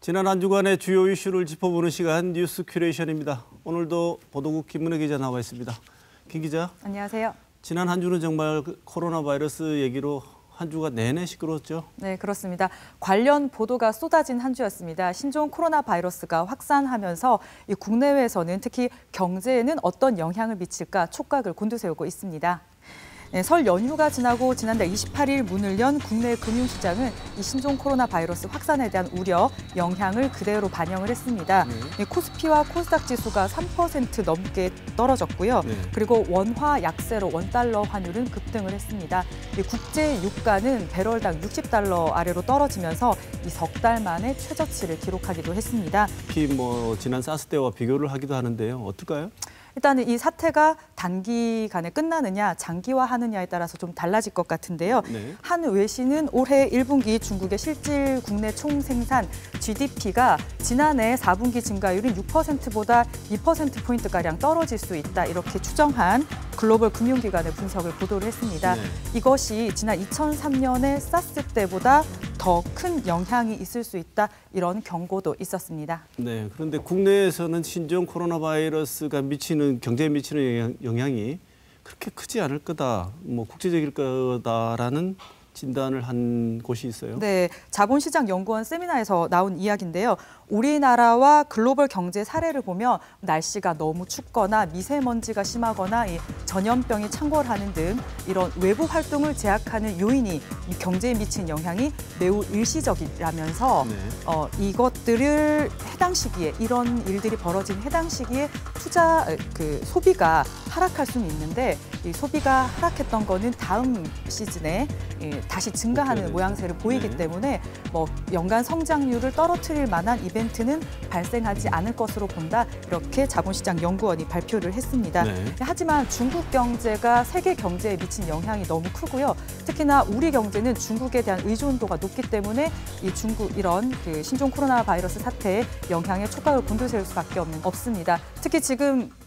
지난 한 주간의 주요 이슈를 짚어보는 시간 뉴스 큐레이션입니다. 오늘도 보도국 김문혜 기자 나와 있습니다. 김 기자. 안녕하세요. 지난 한 주는 정말 코로나 바이러스 얘기로 한 주가 내내 시끄러웠죠? 네, 그렇습니다. 관련 보도가 쏟아진 한 주였습니다. 신종 코로나 바이러스가 확산하면서 이 국내외에서는 특히 경제에는 어떤 영향을 미칠까 촉각을 곤두세우고 있습니다. 네, 설 연휴가 지나고 지난달 28일 문을 연 국내 금융시장은 이 신종 코로나 바이러스 확산에 대한 우려, 영향을 그대로 반영을 했습니다. 코스피와 코스닥 지수가 3% 넘게 떨어졌고요. 그리고 원화 약세로 원달러 환율은 급등을 했습니다. 국제 유가는 배럴당 60달러 아래로 떨어지면서 이 석 달 만에 최저치를 기록하기도 했습니다. 특히 지난 사스 때와 비교를 하기도 하는데요. 어떨까요? 일단은 이 사태가 단기간에 끝나느냐 장기화하느냐에 따라서 좀 달라질 것 같은데요. 네. 한 외신은 올해 1분기 중국의 실질 국내 총생산 GDP가 지난해 4분기 증가율인 6%보다 2%포인트가량 떨어질 수 있다. 이렇게 추정한 글로벌 금융기관의 분석을 보도를 했습니다. 네. 이것이 지난 2003년의 사스 때보다 더 큰 영향이 있을 수 있다. 이런 경고도 있었습니다. 네, 그런데 국내에서는 신종 코로나 바이러스가 경제에 미치는 영향이 그렇게 크지 않을 거다, 국제적일 거다라는 진단을 한 곳이 있어요. 네, 자본시장연구원 세미나에서 나온 이야기인데요. 우리나라와 글로벌 경제 사례를 보면 날씨가 너무 춥거나 미세먼지가 심하거나 이 전염병이 창궐하는 등 이런 외부 활동을 제약하는 요인이 이 경제에 미치는 영향이 매우 일시적이라면서 이것들을 해당 시기에 이런 일들이 벌어진 해당 시기에 소비가 하락할 수는 있는데 이 소비가 하락했던 거는 다음 시즌에 다시 증가하는 모양새를 보이기 때문에 연간 성장률을 떨어뜨릴 만한 이벤트는 발생하지 않을 것으로 본다. 이렇게 자본시장연구원이 발표를 했습니다. 네. 하지만 중국 경제가 세계 경제에 미친 영향이 너무 크고요. 특히나 우리 경제는 중국에 대한 의존도가 높기 때문에 이런 신종 코로나 바이러스 사태의 영향에 촉각을 곤두세울 수밖에 없습니다. 특히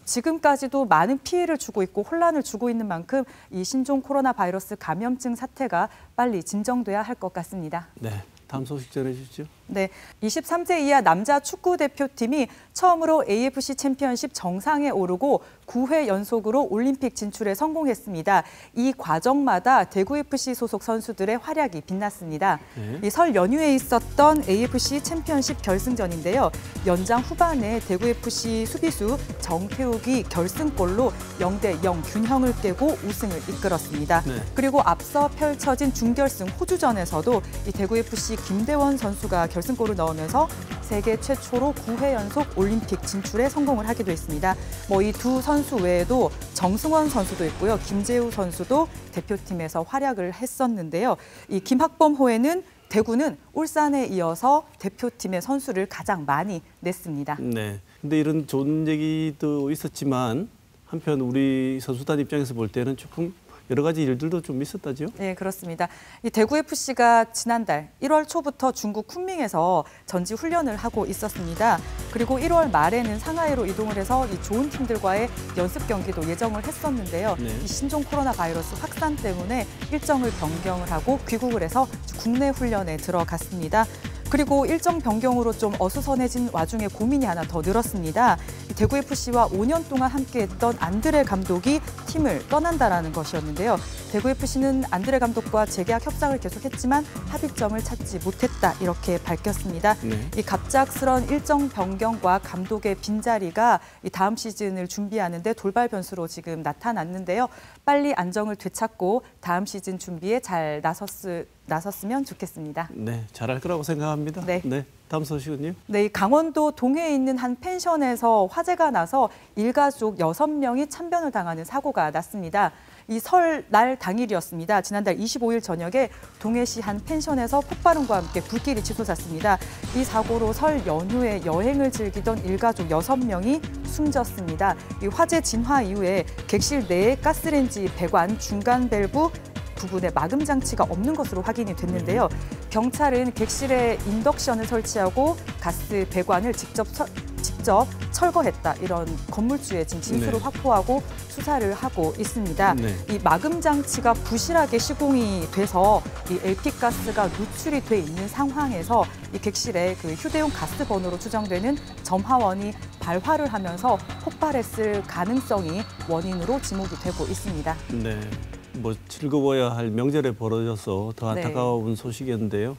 지금까지도 많은 피해를 주고 있고 혼란을 주고 있는 만큼 이 신종 코로나 바이러스 감염증 사태가 빨리 진정돼야 할 것 같습니다. 네, 다음 소식 전해주시죠. 네, 23세 이하 남자 축구 대표팀이 처음으로 AFC 챔피언십 정상에 오르고 9회 연속으로 올림픽 진출에 성공했습니다. 이 과정마다 대구FC 소속 선수들의 활약이 빛났습니다. 이 설 연휴에 있었던 AFC 챔피언십 결승전인데요. 연장 후반에 대구FC 수비수 정태욱이 결승골로 0대0 균형을 깨고 우승을 이끌었습니다. 그리고 앞서 펼쳐진 준결승 호주전에서도 이 대구FC 김대원 선수가 결승골을 넣으면서 세계 최초로 9회 연속 올림픽 진출에 성공을 하기도 했습니다. 이 두 선수 외에도 정승원 선수도 있고요. 김재우 선수도 대표팀에서 활약을 했었는데요. 이 김학범호에는 대구는 울산에 이어서 대표팀의 선수를 가장 많이 냈습니다. 네. 근데 이런 좋은 얘기도 있었지만 한편 우리 선수단 입장에서 볼 때는 조금 여러 가지 일들도 좀 있었다죠? 네, 그렇습니다. 이 대구FC가 지난달 1월 초부터 중국 쿤밍에서 전지 훈련을 하고 있었습니다. 그리고 1월 말에는 상하이로 이동을 해서 이 좋은 팀들과의 연습 경기도 예정을 했었는데요. 이 신종 코로나 바이러스 확산 때문에 일정을 변경을 하고 귀국을 해서 국내 훈련에 들어갔습니다. 그리고 일정 변경으로 좀 어수선해진 와중에 고민이 하나 더 늘었습니다. 대구FC와 5년 동안 함께했던 안드레 감독이 팀을 떠난다라는 것이었는데요. 대구FC는 안드레 감독과 재계약 협상을 계속했지만 합의점을 찾지 못했다. 이렇게 밝혔습니다. 이 갑작스런 일정 변경과 감독의 빈자리가 이 다음 시즌을 준비하는데 돌발 변수로 지금 나타났는데요. 빨리 안정을 되찾고 다음 시즌 준비에 잘 나섰으면 좋겠습니다. 네, 잘할 거라고 생각합니다. 네. 다음 소식은요? 네, 강원도 동해에 있는 한 펜션에서 화재가 나서 일가족 6명이 참변을 당하는 사고가 났습니다. 이 설날 당일이었습니다. 지난달 25일 저녁에 동해시 한 펜션에서 폭발음과 함께 불길이 치솟았습니다. 이 사고로 설 연휴에 여행을 즐기던 일가족 6명이 숨졌습니다. 이 화재 진화 이후에 객실 내에 가스레인지 배관 중간 밸브 부분에 마금 장치가 없는 것으로 확인이 됐는데요. 경찰은 객실에 인덕션을 설치하고 가스 배관을 직접 직접 철거했다 이런 건물주의 지금 진술을 네. 확보하고 수사를 하고 있습니다. 네. 이 마금 장치가 부실하게 시공이 돼서 이 LP가스가 누출이 돼 있는 상황에서 이 객실에 그 휴대용 가스 번호로 추정되는 점화원이 발화를 하면서 폭발했을 가능성이 원인으로 지목이 되고 있습니다. 네. 뭐 즐거워야 할 명절에 벌어져서 더 네. 안타까운 소식이었는데요.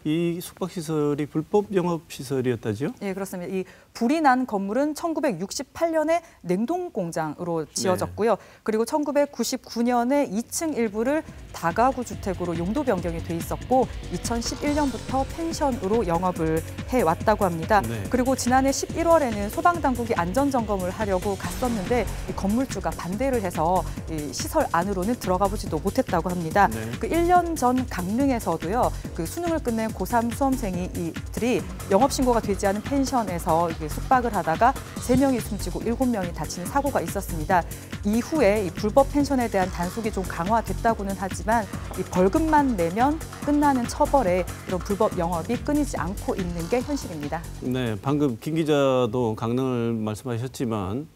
이 숙박시설이 불법 영업시설이었다죠? 예, 그렇습니다. 이 불이 난 건물은 1968년에 냉동공장으로 지어졌고요. 그리고 1999년에 2층 일부를 다가구 주택으로 용도 변경이 돼 있었고 2011년부터 펜션으로 영업을 해왔다고 합니다. 네. 그리고 지난해 11월에는 소방당국이 안전점검을 하려고 갔었는데 이 건물주가 반대를 해서 이 시설 안으로는 들어가 보지도 못했다고 합니다. 네. 그 1년 전 강릉에서도요. 그 수능을 끝낸 고3 수험생이들이 영업신고가 되지 않은 펜션에서 숙박을 하다가 3명이 숨지고 7명이 다치는 사고가 있었습니다. 이후에 이 불법 펜션에 대한 단속이 좀 강화됐다고는 하지만 이 벌금만 내면 끝나는 처벌에 이런 불법 영업이 끊이지 않고 있는 게 현실입니다. 네, 방금 김 기자도 강릉을 말씀하셨지만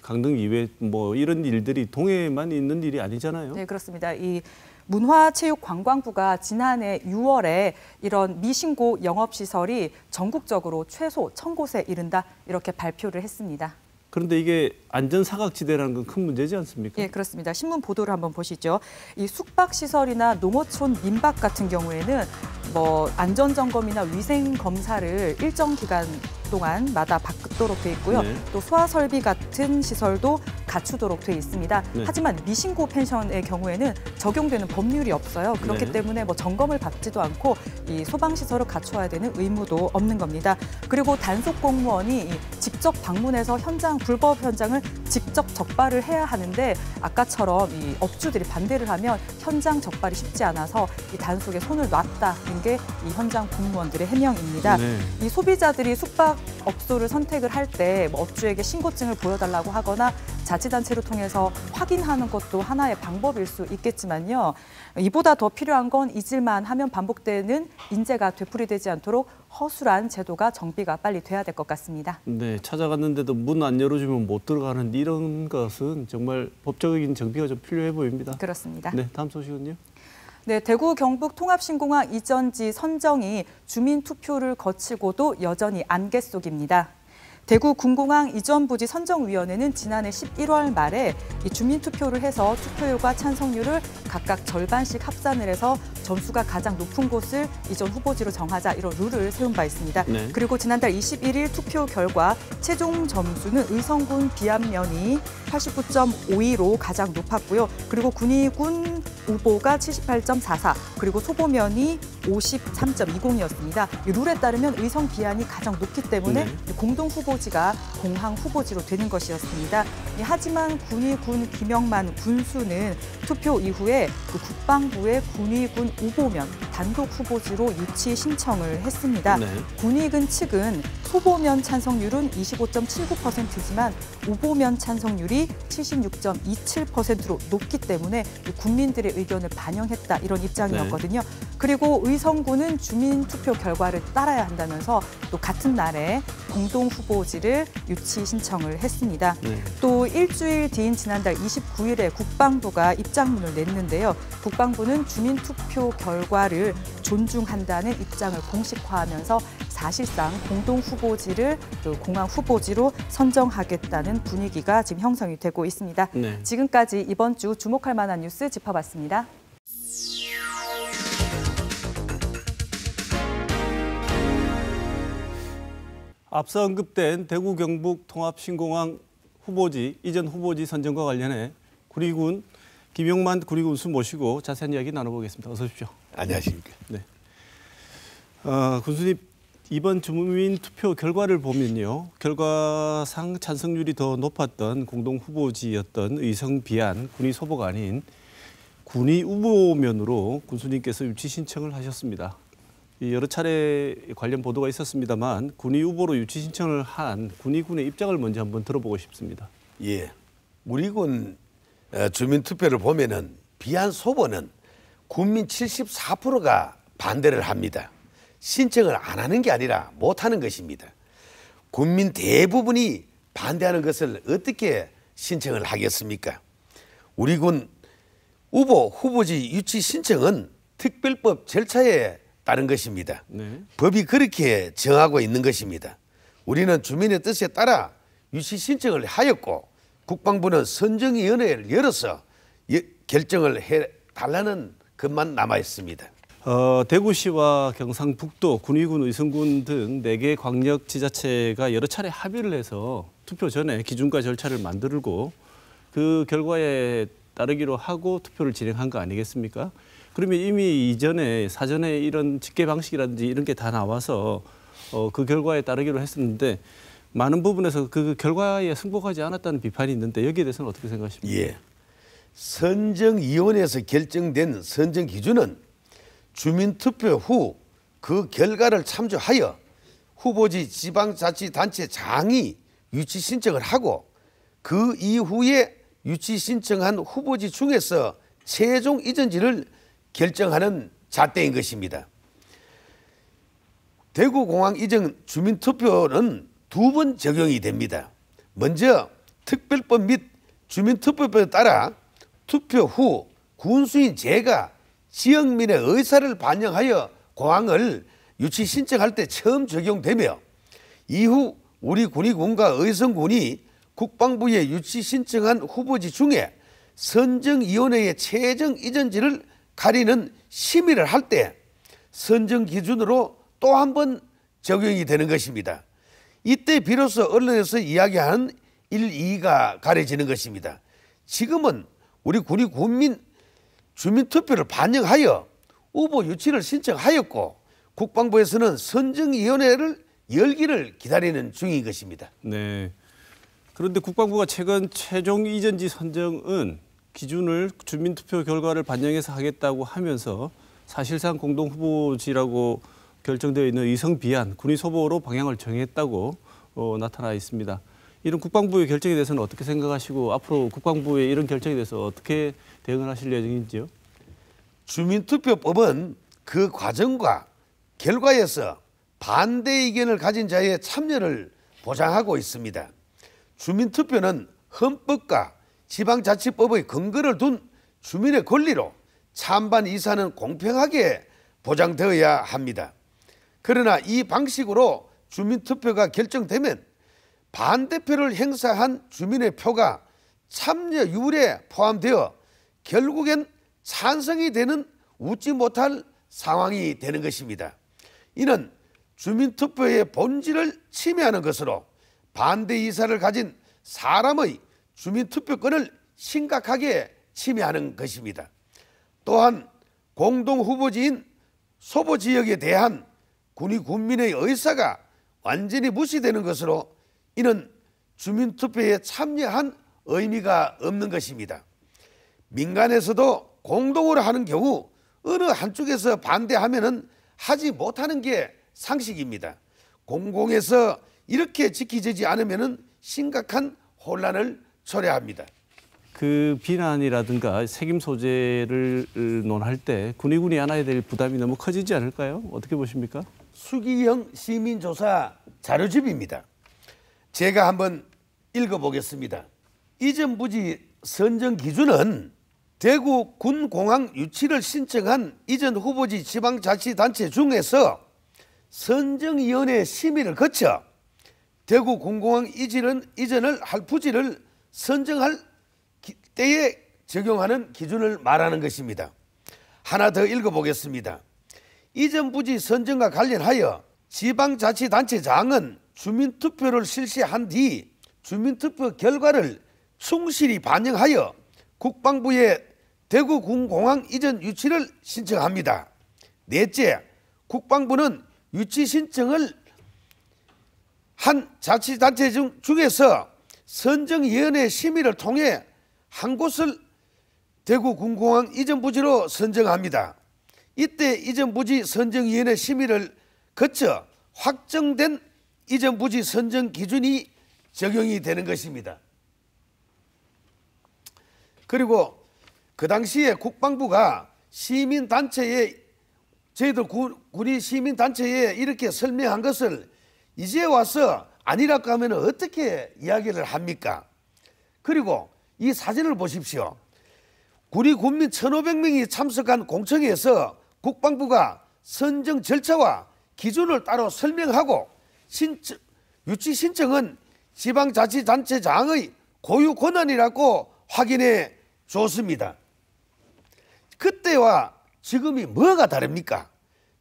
강릉 이외에 뭐 이런 일들이 동해만 있는 일이 아니잖아요. 네, 그렇습니다. 이 문화체육관광부가 지난해 6월에 이런 미신고 영업시설이 전국적으로 최소 1,000곳에 이른다 이렇게 발표를 했습니다. 그런데 이게 안전사각지대라는 건 큰 문제지 않습니까? 예, 그렇습니다. 신문 보도를 한번 보시죠. 이 숙박시설이나 농어촌 민박 같은 경우에는 뭐 안전점검이나 위생검사를 일정 기간 동안마다 받도록 돼 있고요. 네. 또 소화설비 같은 시설도 갖추도록 돼 있습니다. 네. 하지만 미신고 펜션의 경우에는 적용되는 법률이 없어요. 그렇기 네. 때문에 뭐 점검을 받지도 않고 이 소방시설을 갖춰야 되는 의무도 없는 겁니다. 그리고 단속 공무원이 직접 방문해서 불법 현장을 직접 적발을 해야 하는데 아까처럼 이 업주들이 반대를 하면 현장 적발이 쉽지 않아서 이 단속에 손을 놨다는 게 이 현장 공무원들의 해명입니다. 네. 이 소비자들이 숙박업소를 선택을 할 때 뭐 업주에게 신고증을 보여달라고 하거나 자치단체를 통해서 확인하는 것도 하나의 방법일 수 있겠지만요. 이보다 더 필요한 건 잊을만 하면 반복되는 인재가 되풀이되지 않도록 허술한 제도가 정비가 빨리 돼야 될 것 같습니다. 네, 찾아갔는데도 문 안 열어주면 못 들어가는 이런 것은 정말 법적인 정비가 좀 필요해 보입니다. 그렇습니다. 네, 다음 소식은요. 네, 대구 경북 통합신공항 이전지 선정이 주민투표를 거치고도 여전히 안개 속입니다. 대구 군공항 이전 부지 선정위원회는 지난해 11월 말에 이 주민투표를 해서 투표율과 찬성률을 각각 절반씩 합산을 해서 점수가 가장 높은 곳을 이전 후보지로 정하자 이런 룰을 세운 바 있습니다. 네. 그리고 지난달 21일 투표 결과 최종 점수는 의성군 비안면이 89.52로 가장 높았고요. 그리고 군위군 우보가 78.44, 그리고 소보면이 53.20이었습니다. 이 룰에 따르면 의성 비안이 가장 높기 때문에 네. 공동 후보지가 공항 후보지로 되는 것이었습니다. 하지만 군위군 김영만 군수는 투표 이후에 그 국방부의 군위군 우보면 단독 후보지로 유치 신청을 했습니다. 네. 군위군 측은 소보면 찬성률은 25.79%지만 우보면 찬성률이 76.27%로 높기 때문에 국민들의 의견을 반영했다 이런 입장이었거든요. 그리고 의성군은 주민투표 결과를 따라야 한다면서 또 같은 날에 공동 후보지를 유치 신청을 했습니다. 네. 또 일주일 뒤인 지난달 29일에 국방부가 입장문을 냈는데요. 국방부는 주민투표 결과를 존중한다는 입장을 공식화하면서 사실상 공동 후보지를 공항 후보지로 선정하겠다는 분위기가 지금 형성이 되고 있습니다. 네. 지금까지 이번 주 주목할 만한 뉴스 짚어봤습니다. 앞서 언급된 대구 경북 통합신공항 후보지 이전 후보지 선정과 관련해 구리군 김용만 구리군 수 모시고 자세한 이야기 나눠보겠습니다. 어서 오십시오. 안녕하십니까. 네. 군수님, 이번 주민 투표 결과를 보면요. 결과상 찬성률이 더 높았던 공동 후보지였던 의성 비안 군위 소보가 아닌 군위 우보면으로 군수님께서 유치 신청을 하셨습니다. 여러 차례 관련 보도가 있었습니다만 군위 후보로 유치 신청을 한 군위군의 입장을 먼저 한번 들어보고 싶습니다. 예, 우리 군 주민투표를 보면은 비안 소보는 군민 74%가 반대를 합니다. 신청을 안 하는 게 아니라 못 하는 것입니다. 국민 대부분이 반대하는 것을 어떻게 신청을 하겠습니까? 우리 군 후보지 유치 신청은 특별법 절차에 따른 것입니다. 네. 법이 그렇게 정하고 있는 것입니다. 우리는 주민의 뜻에 따라 유치 신청을 하였고 국방부는 선정위원회를 열어서 결정을 해달라는 것만 남아 있습니다. 대구시와 경상북도, 군위군, 의성군 등 4개 광역지자체가 여러 차례 합의를 해서 투표 전에 기준과 절차를 만들고 그 결과에 따르기로 하고 투표를 진행한 거 아니겠습니까? 그러면 이미 이전에 사전에 이런 집계 방식이라든지 이런 게 다 나와서 그 결과에 따르기로 했었는데 많은 부분에서 그 결과에 승복하지 않았다는 비판이 있는데 여기에 대해서는 어떻게 생각하십니까? 예. 선정위원회에서 결정된 선정 기준은 주민투표 후 그 결과를 참조하여 후보지 지방자치단체장이 유치 신청을 하고 그 이후에 유치 신청한 후보지 중에서 최종 이전지를 결정하는 잣대인 것입니다. 대구공항 이전 주민투표는 2번 적용이 됩니다. 먼저 특별법 및 주민투표법에 따라 투표 후 군수인 제가 지역민의 의사를 반영하여 공항을 유치 신청할 때 처음 적용되며 이후 우리 군위군과 의성군이 국방부에 유치 신청한 후보지 중에 선정위원회의 최종 이전지를 가리는 심의를 할 때 선정 기준으로 또 한 번 적용이 되는 것입니다. 이때 비로소 언론에서 이야기하는 1, 2가 가려지는 것입니다. 지금은 우리 군민 주민투표를 반영하여 후보 유치를 신청하였고 국방부에서는 선정위원회를 열기를 기다리는 중인 것입니다. 네. 그런데 국방부가 최근 최종 이전지 선정은 기준을 주민투표 결과를 반영해서 하겠다고 하면서 사실상 공동 후보지라고 결정되어 있는 의성 비안 군위 소보로 방향을 정했다고 나타나 있습니다. 이런 국방부의 결정에 대해서는 어떻게 생각하시고 앞으로 국방부의 이런 결정에 대해서 어떻게 대응을 하실 예정인지요? 주민투표법은 그 과정과 결과에서 반대 의견을 가진 자의 참여를 보장하고 있습니다. 주민투표는 헌법과 지방자치법의 근거를 둔 주민의 권리로 찬반 이사는 공평하게 보장되어야 합니다. 그러나 이 방식으로 주민투표가 결정되면 반대표를 행사한 주민의 표가 참여율에 포함되어 결국엔 찬성이 되는 웃지 못할 상황이 되는 것입니다. 이는 주민투표의 본질을 침해하는 것으로 반대 의사를 가진 사람의 주민투표권을 심각하게 침해하는 것입니다. 또한 공동후보지인 소보지역에 대한 군민의 의사가 완전히 무시되는 것으로 이는 주민투표에 참여한 의미가 없는 것입니다. 민간에서도 공동으로 하는 경우 어느 한쪽에서 반대하면은 하지 못하는 게 상식입니다. 공공에서 이렇게 지켜지지 않으면은 심각한 혼란을 초래합니다. 그 비난이라든가 책임 소재를 논할 때 군위군이 안아야 될 부담이 너무 커지지 않을까요? 어떻게 보십니까? 수기형 시민조사 자료집입니다. 제가 한번 읽어보겠습니다. 이전 부지 선정 기준은 대구 군공항 유치를 신청한 이전 후보지 지방자치단체 중에서 선정위원회 심의를 거쳐 대구 군공항 이전을 할 부지를 선정할 때에 적용하는 기준을 말하는 것입니다. 하나 더 읽어보겠습니다. 이전 부지 선정과 관련하여 지방자치단체장은 주민투표를 실시한 뒤 주민투표 결과를 충실히 반영하여 국방부에 대구 군공항 이전 유치를 신청합니다. 넷째, 국방부는 유치 신청을 한 자치단체 중에서 선정위원회 심의를 통해 한 곳을 대구 군공항 이전 부지로 선정합니다. 이때 이전 부지 선정위원회 심의를 거쳐 확정된 이전 부지 선정 기준이 적용이 되는 것입니다. 그리고 그 당시에 국방부가 시민단체에 저희들 군이 시민단체에 이렇게 설명한 것을 이제 와서 아니라고 하면 어떻게 이야기를 합니까? 그리고 이 사진을 보십시오. 군의 군민 1,500명이 참석한 공청회에서 국방부가 선정 절차와 기준을 따로 설명하고 유치 신청은 지방자치단체장의 고유 권한이라고 확인해 줬습니다. 그때와 지금이 뭐가 다릅니까?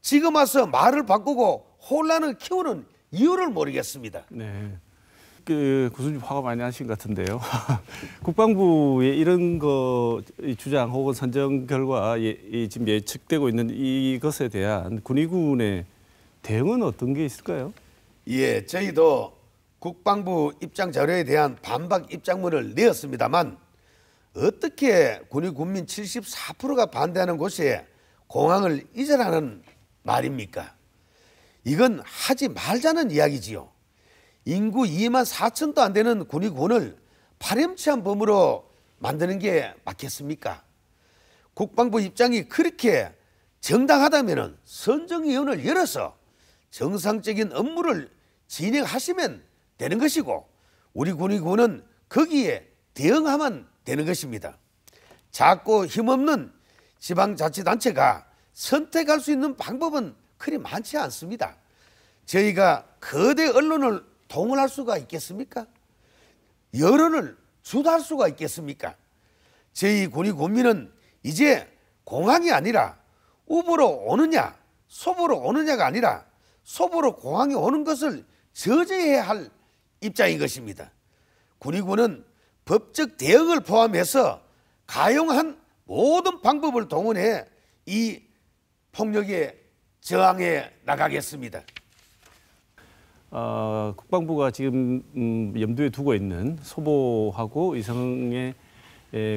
지금 와서 말을 바꾸고 혼란을 키우는 이유를 모르겠습니다. 네. 교수님 화가 많이 나신 것 같은데요. 국방부의 이런 거 주장 혹은 선정 결과 지금 예측되고 있는 이것에 대한 군의군의 대응은 어떤 게 있을까요? 예, 저희도 국방부 입장 자료에 대한 반박 입장문을 내었습니다만 어떻게 군의 군민 74%가 반대하는 곳에 공항을 이전하는 말입니까? 이건 하지 말자는 이야기지요. 인구 2만 4천도 안 되는 군의군을 파렴치한 범으로 만드는 게 맞겠습니까? 국방부 입장이 그렇게 정당하다면 선정위원회를 열어서 정상적인 업무를 진행하시면 되는 것이고 우리 군의군은 거기에 대응하면 되는 것입니다. 작고 힘없는 지방자치단체가 선택할 수 있는 방법은 그리 많지 않습니다. 저희가 거대 언론을 동원할 수가 있겠습니까? 여론을 주도할 수가 있겠습니까? 저희 군의 군민은 이제 공항이 아니라 우보로 오느냐 소보로 오느냐가 아니라 소보로 공항에 오는 것을 저지해야 할 입장인 것입니다. 군의군은 법적 대응을 포함해서 가용한 모든 방법을 동원해 이 폭력에 저항해 나가겠습니다. 국방부가 지금 염두에 두고 있는 소보하고 이성의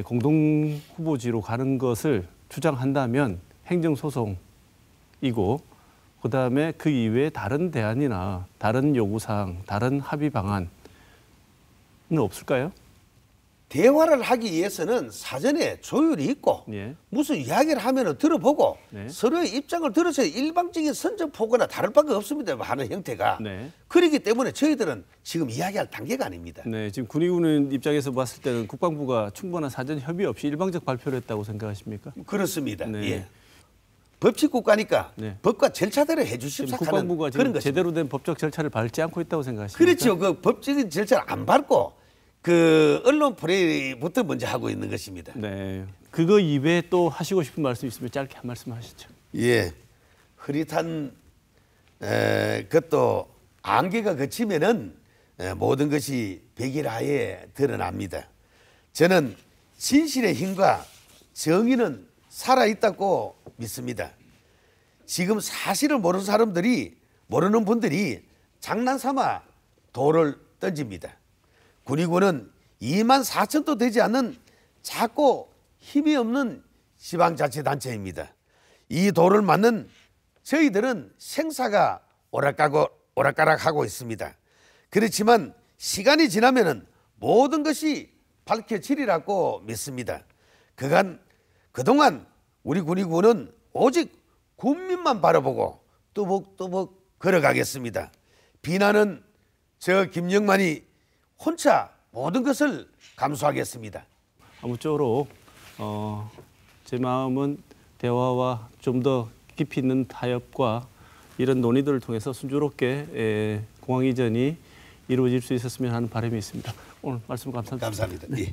공동 후보지로 가는 것을 주장한다면 행정소송이고 그다음에 그 이외에 다른 대안이나 다른 요구사항, 다른 합의 방안은 없을까요? 대화를 하기 위해서는 사전에 조율이 있고 예. 무슨 이야기를 하면 들어보고 네. 서로의 입장을 들어서 일방적인 선전포고나 다를 바가 없습니다. 하는 형태가. 네. 그렇기 때문에 저희들은 지금 이야기할 단계가 아닙니다. 네, 지금 군의군 입장에서 봤을 때는 국방부가 충분한 사전 협의 없이 일방적 발표를 했다고 생각하십니까? 그렇습니다. 네. 예. 법치 국가니까 네. 법과 절차대로 해주십사 지금 하는 국방부가 그런 지금 것입니다. 제대로 된 법적 절차를 밟지 않고 있다고 생각하십니까? 그렇죠. 그 법적인 절차를 안 밟고 그 언론 플레이부터 먼저 하고 있는 것입니다. 네, 그거 이외에 또 하시고 싶은 말씀 있으면 짧게 한 말씀 하시죠. 예, 흐릿한 그것도 안개가 걷히면은 모든 것이 백일하에 드러납니다. 저는 진실의 힘과 정의는 살아있다고 믿습니다. 지금 사실을 모르는 사람들이 모르는 분들이 장난삼아 돌을 던집니다. 군의군은 2만 4천도 되지 않는 작고 힘이 없는 지방자치단체입니다. 이 돌을 맞는 저희들은 생사가 오락가락하고 있습니다. 그렇지만 시간이 지나면 모든 것이 밝혀지리라고 믿습니다. 그동안 우리 군의군은 오직 국민만 바라보고 또벅또벅 걸어가겠습니다. 비난은 저 김영만이 혼자 모든 것을 감수하겠습니다. 아무쪼록 제 마음은 대화와 좀 더 깊이 있는 타협과 이런 논의들을 통해서 순조롭게 공항 이전이 이루어질 수 있었으면 하는 바람이 있습니다. 오늘 말씀 감사합니다. 감사합니다. 예.